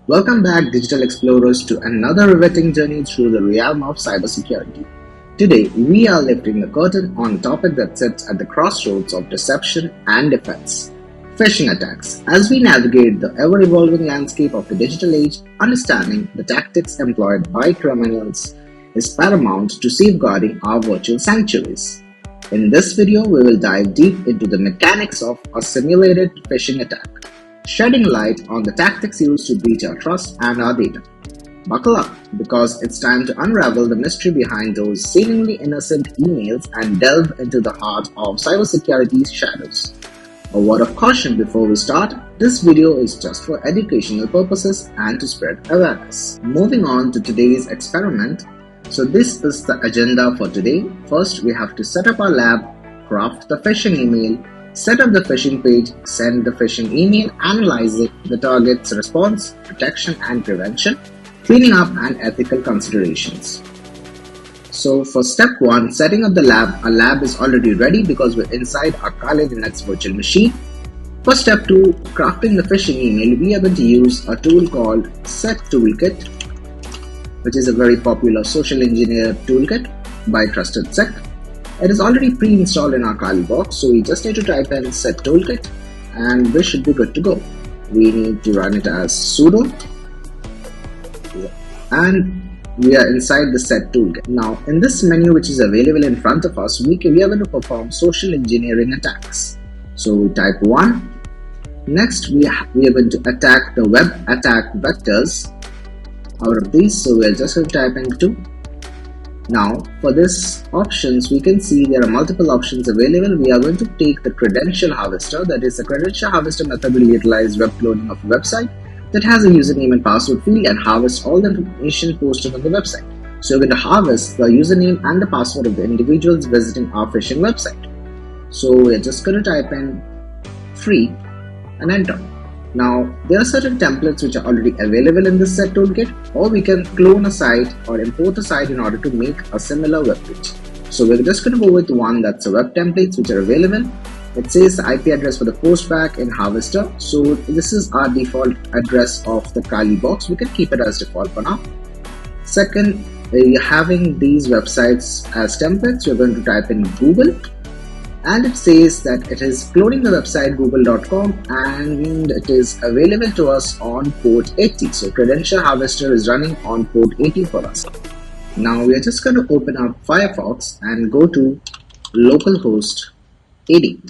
Welcome back, digital explorers, to another riveting journey through the realm of cybersecurity. Today, we are lifting the curtain on a topic that sits at the crossroads of deception and defense: phishing attacks. As we navigate the ever-evolving landscape of the digital age, understanding the tactics employed by criminals is paramount to safeguarding our virtual sanctuaries. In this video, we will dive deep into the mechanics of a simulated phishing attack, shedding light on the tactics used to breach our trust and our data. Buckle up, because it's time to unravel the mystery behind those seemingly innocent emails and delve into the heart of cybersecurity's shadows. A word of caution before we start: this video is just for educational purposes and to spread awareness. Moving on to today's experiment. So this is the agenda for today. First, we have to set up our lab, craft the phishing email, set up the phishing page, send the phishing email, analyzing the target's response, protection and prevention, cleaning up and ethical considerations. So for step 1, setting up the lab, our lab is already ready because we're inside our Kali Linux virtual machine. For step 2, crafting the phishing email, we are going to use a tool called Set Toolkit, which is a very popular social engineer toolkit by Trusted Sec. It is already pre-installed in our Kali box, so we just need to type in Set Toolkit and we should be good to go. We need to run it as sudo, and we are inside the Set Toolkit. Now, in this menu which is available in front of us, we are going to perform social engineering attacks. So we type 1. Next, we are going to attack the web attack vectors out of these, so we are just going to type in 2. Now, for this options, we can see there are multiple options available. We are going to take the credential harvester. That is, the credential harvester method will utilize web cloning of a website that has a username and password field and harvest all the information posted on the website. So we're going to harvest the username and the password of the individuals visiting our phishing website. So we're just going to type in free and enter. Now, there are certain templates which are already available in this Set Toolkit, or we can clone a site or import a site in order to make a similar web page. So we're just going to go with one that's a web templates which are available. It says the IP address for the postback in Harvester. So this is our default address of the Kali box. We can keep it as default for now. Second, we're having these websites as templates. We're going to type in Google, and it says that it is cloning the website google.com and it is available to us on port 80. So credential harvester is running on port 80 for us. Now we are just going to open up Firefox and go to localhost 80.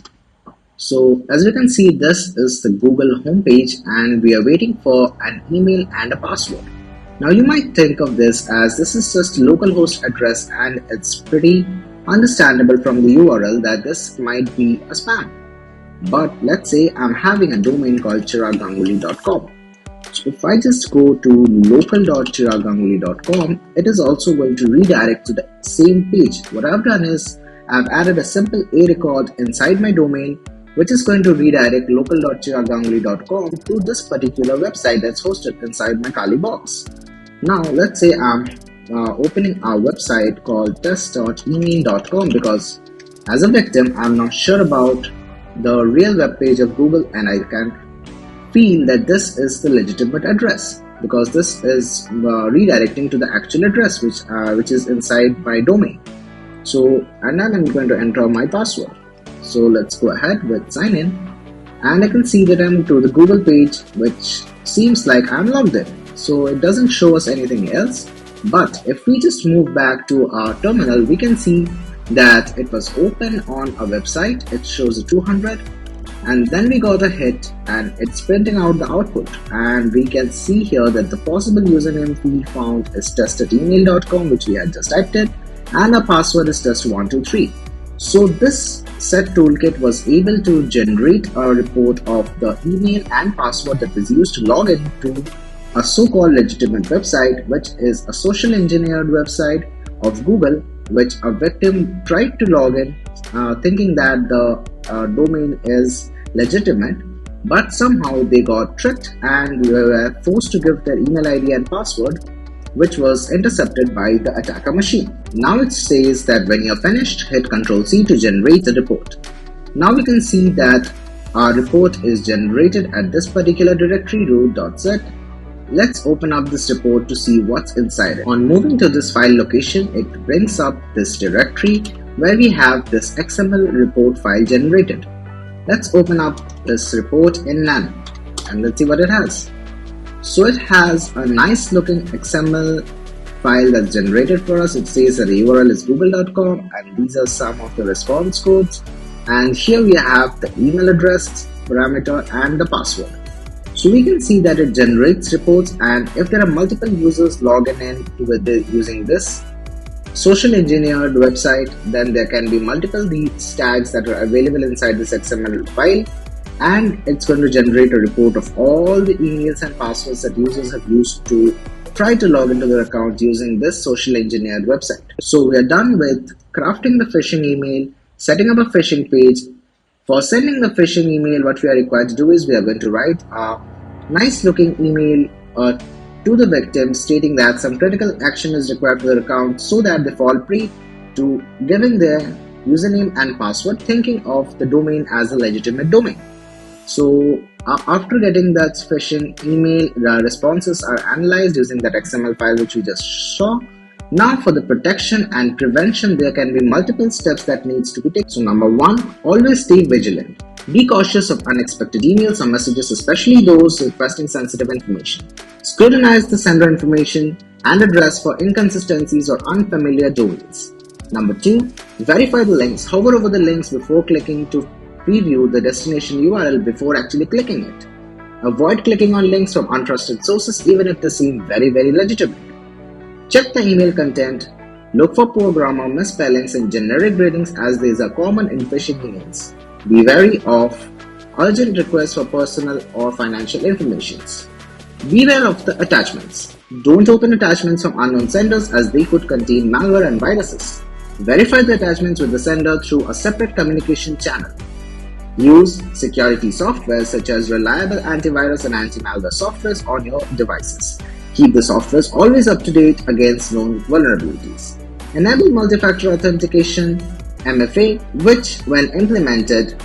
So as you can see, this is the Google homepage and we are waiting for an email and a password. Now you might think of this as this is just localhost address, and it's pretty understandable from the URL that this might be a spam. But let's say I'm having a domain called chiragganguly.com. So if I just go to local.chiragganguly.com, it is also going to redirect to the same page. What I've done is I've added a simple A record inside my domain, which is going to redirect local.chiragganguly.com to this particular website that's hosted inside my Kali box. Now let's say I'm opening our website called test.email.com, because as a victim I'm not sure about the real web page of Google, and I can feel that this is the legitimate address because this is redirecting to the actual address which is inside my domain. So, and then I'm going to enter my password. So let's go ahead with sign in, and I can see that I'm to the Google page, which seems like I'm logged in. So it doesn't show us anything else. But if we just move back to our terminal, we can see that it was open on a website. It shows a 200, and then we got a hit and it's printing out the output, and we can see here that the possible username field found is test@email.com, which we had just typed in, and our password is test123. So this Set Toolkit was able to generate a report of the email and password that was used to log into a so-called legitimate website, which is a social engineered website of Google, which a victim tried to log in thinking that the domain is legitimate, but somehow they got tricked and were forced to give their email ID and password, which was intercepted by the attacker machine. Now it says that when you're finished, hit Ctrl+C to generate the report. Now we can see that our report is generated at this particular directory root.z let's open up this report to see what's inside it. On moving to this file location, it brings up this directory where we have this XML report file generated. Let's open up this report in Nano and let's see what it has. So it has a nice looking XML file that's generated for us. It says that the URL is google.com and these are some of the response codes. And here we have the email address parameter and the password. So we can see that it generates reports, and if there are multiple users logging in using this social engineered website, then there can be multiple these tags that are available inside this XML file, and it's going to generate a report of all the emails and passwords that users have used to try to log into their account using this social engineered website. So we are done with crafting the phishing email, setting up a phishing page. For sending the phishing email, what we are required to do is we are going to write a nice looking email to the victim stating that some critical action is required for their account so that they fall prey to giving their username and password, thinking of the domain as a legitimate domain. So after getting that phishing email, the responses are analyzed using that XML file which we just saw. Now for the protection and prevention, there can be multiple steps that needs to be taken. So number 1, always stay vigilant. Be cautious of unexpected emails or messages, especially those requesting sensitive information. Scrutinize the sender information and address for inconsistencies or unfamiliar domains. Number 2, verify the links. Hover over the links before clicking to preview the destination URL before actually clicking it. Avoid clicking on links from untrusted sources even if they seem very legitimate. Check the email content. Look for poor grammar, misspellings, and generic gradings as these are common in phishing emails. Be wary of urgent requests for personal or financial information. Beware of the attachments. Don't open attachments from unknown senders as they could contain malware and viruses. Verify the attachments with the sender through a separate communication channel. Use security software such as reliable antivirus and anti-malware softwares on your devices. Keep the softwares always up to date against known vulnerabilities. Enable multi-factor authentication (MFA), which, when implemented,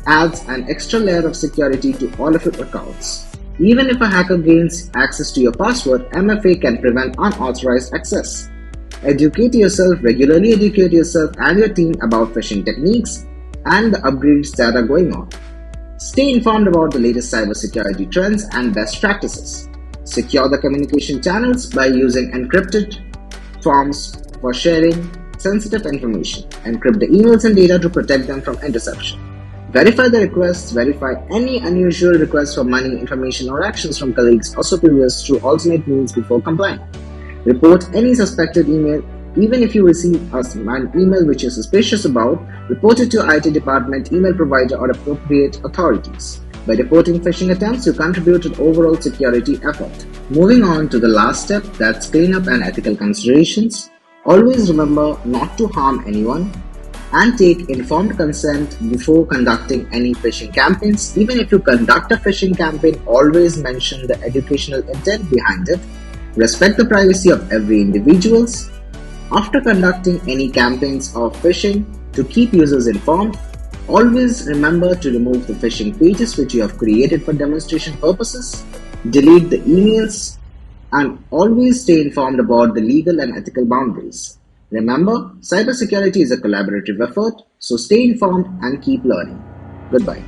adds an extra layer of security to all of your accounts. Even if a hacker gains access to your password, MFA can prevent unauthorized access. Educate yourself and your team about phishing techniques and the upgrades that are going on. Stay informed about the latest cybersecurity trends and best practices. Secure the communication channels by using encrypted forms for sharing sensitive information. Encrypt the emails and data to protect them from interception. Verify the requests. Verify any unusual requests for money, information, or actions from colleagues or superiors through alternate means before complying. Report any suspected email. Even if you receive an email which you're suspicious about, report it to your IT department, email provider, or appropriate authorities. By reporting phishing attempts, you contribute to the overall security effort. Moving on to the last step, that's cleanup and ethical considerations. Always remember not to harm anyone and take informed consent before conducting any phishing campaigns. Even if you conduct a phishing campaign, always mention the educational intent behind it. Respect the privacy of every individual. After conducting any campaigns of phishing, to keep users informed, always remember to remove the phishing pages which you have created for demonstration purposes, delete the emails, and always stay informed about the legal and ethical boundaries. Remember, cybersecurity is a collaborative effort, so stay informed and keep learning. Goodbye.